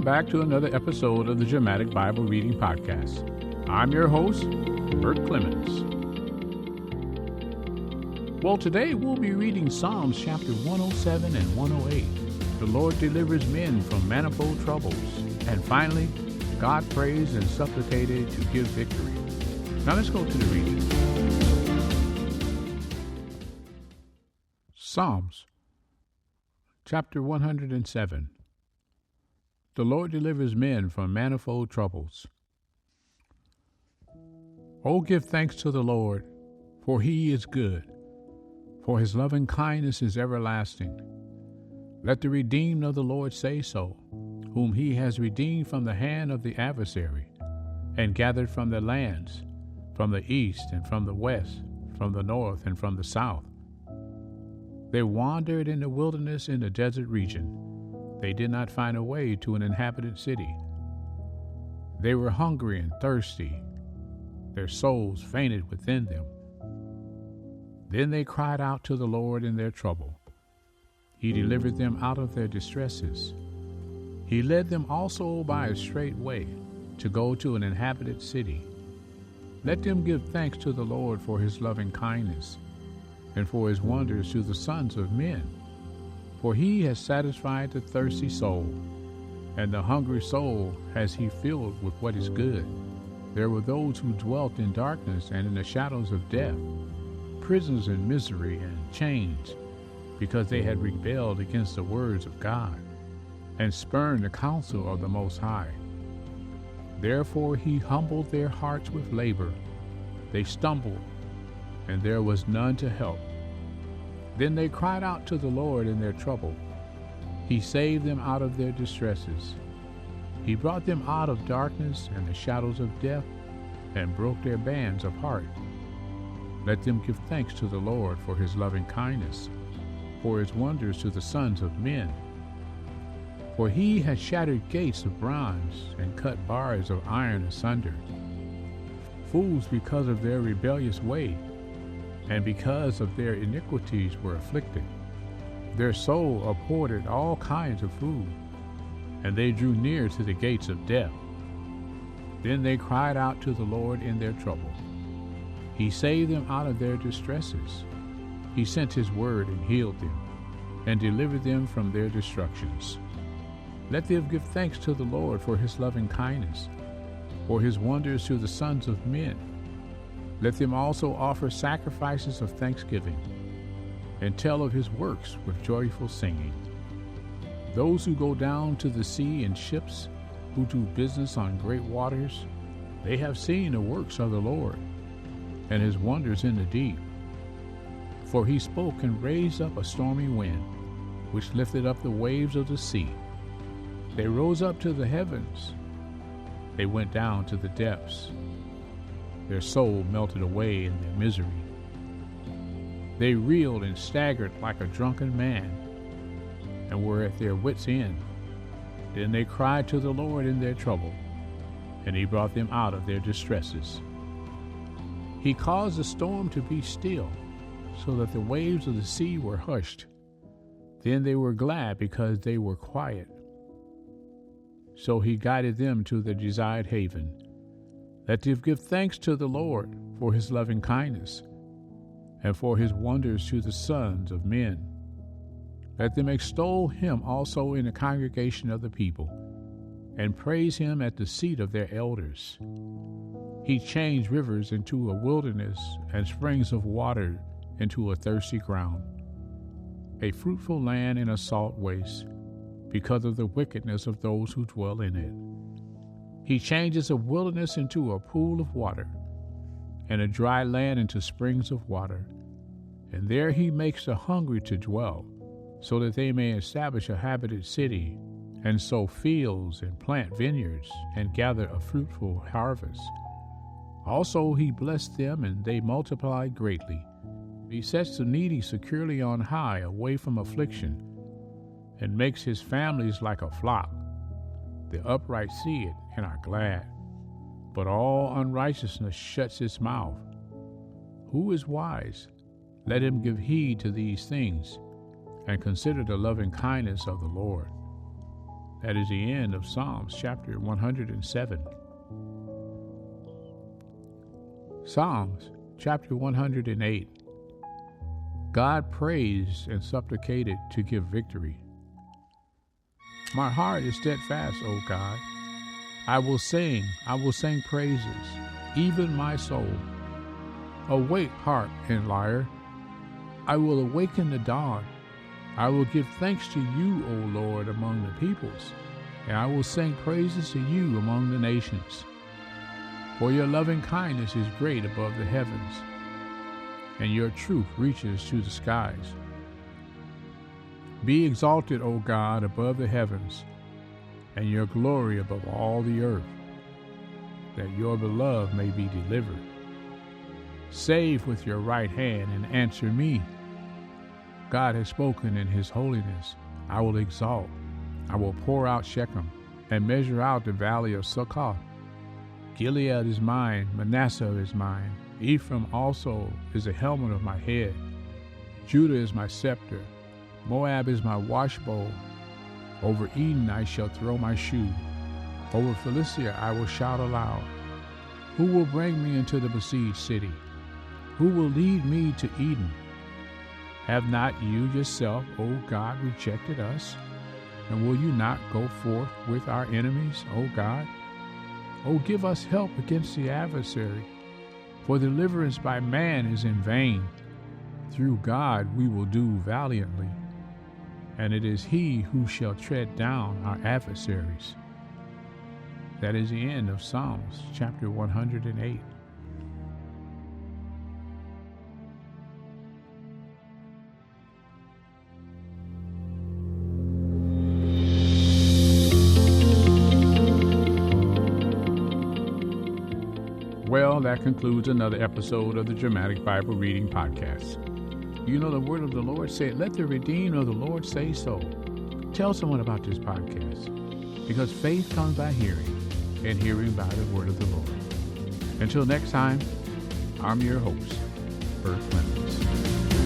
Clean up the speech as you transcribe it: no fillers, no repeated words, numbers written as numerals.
back to another episode of the Dramatic Bible Reading Podcast. I'm your host, Bert Clemens. Well, today we'll be reading Psalms chapter 107 and 108. The Lord delivers men from manifold troubles. And finally, God prays and supplicated to give victory. Now let's go to the reading. Psalms chapter 107. The Lord delivers men from manifold troubles. Oh, give thanks to the Lord, for he is good, for his loving kindness is everlasting. Let the redeemed of the Lord say so, whom he has redeemed from the hand of the adversary, and gathered from the lands, from the east and from the west, from the north and from the south. They wandered in the wilderness in the desert region. They did not find a way to an inhabited city. They were hungry and thirsty. Their souls fainted within them. Then they cried out to the Lord in their trouble. He delivered them out of their distresses. He led them also by a straight way to go to an inhabited city. Let them give thanks to the Lord for his loving kindness and for his wonders to the sons of men. For he has satisfied the thirsty soul, and the hungry soul has he filled with what is good. There were those who dwelt in darkness and in the shadows of death, prisoners in misery and chains, because they had rebelled against the words of God, and spurned the counsel of the Most High. Therefore he humbled their hearts with labor. They stumbled, and there was none to help. Then they cried out to the Lord in their trouble. He saved them out of their distresses. He brought them out of darkness and the shadows of death, and broke their bands apart. Let them give thanks to the Lord for his loving kindness, for his wonders to the sons of men. For he has shattered gates of bronze and cut bars of iron asunder. Fools, because of their rebellious way, and because of their iniquities were afflicted. Their soul abhorred all kinds of food, and they drew near to the gates of death. Then they cried out to the Lord in their trouble. He saved them out of their distresses. He sent his word and healed them, and delivered them from their destructions. Let them give thanks to the Lord for his loving kindness, for his wonders to the sons of men. Let them also offer sacrifices of thanksgiving, and tell of his works with joyful singing. Those who go down to the sea in ships, who do business on great waters, they have seen the works of the Lord, and his wonders in the deep. For he spoke and raised up a stormy wind, which lifted up the waves of the sea. They rose up to the heavens. They went down to the depths. Their soul melted away in their misery. They reeled and staggered like a drunken man, and were at their wits' end. Then they cried to the Lord in their trouble, and he brought them out of their distresses. He caused the storm to be still, so that the waves of the sea were hushed. Then they were glad because they were quiet. So he guided them to the desired haven. Let them give thanks to the Lord for his loving kindness, and for his wonders to the sons of men. Let them extol him also in the congregation of the people, and praise him at the seat of their elders. He changed rivers into a wilderness, and springs of water into a thirsty ground, a fruitful land in a salt waste, because of the wickedness of those who dwell in it. He changes a wilderness into a pool of water, and a dry land into springs of water. And there he makes the hungry to dwell, so that they may establish a habited city, and sow fields and plant vineyards, and gather a fruitful harvest. Also he blessed them, and they multiplied greatly. He sets the needy securely on high, away from affliction, and makes his families like a flock. The upright see it and are glad, but all unrighteousness shuts its mouth. Who is wise? Let him give heed to these things, and consider the loving kindness of the Lord. That is the end of Psalms chapter 107. Psalms chapter 108. God praised and supplicated to give victory. My heart is steadfast, O God. I will sing praises, even my soul. Awake, harp and lyre. I will awaken the dawn. I will give thanks to you, O Lord, among the peoples, and I will sing praises to you among the nations. For your loving kindness is great above the heavens, and your truth reaches to the skies. Be exalted, O God, above the heavens, and your glory above all the earth, that your beloved may be delivered. Save with your right hand and answer me. God has spoken in his holiness. I will exalt. I will pour out Shechem and measure out the valley of Succoth. Gilead is mine, Manasseh is mine. Ephraim also is the helmet of my head. Judah is my scepter. Moab is my washbowl. Over Edom I shall throw my shoe. Over Philistia I will shout aloud. Who will bring me into the besieged city? Who will lead me to Edom? Have not you yourself, O God, rejected us? And will you not go forth with our enemies, O God? O give us help against the adversary, for deliverance by man is in vain. Through God we will do valiantly, and it is he who shall tread down our adversaries. That is the end of Psalms chapter 108. Well, that concludes another episode of the Dramatic Bible Reading Podcast. You know the word of the Lord said, let the redeemed of the Lord say so. Tell someone about this podcast, because faith comes by hearing, and hearing by the word of the Lord. Until next time, I'm your host, Bert Clemens.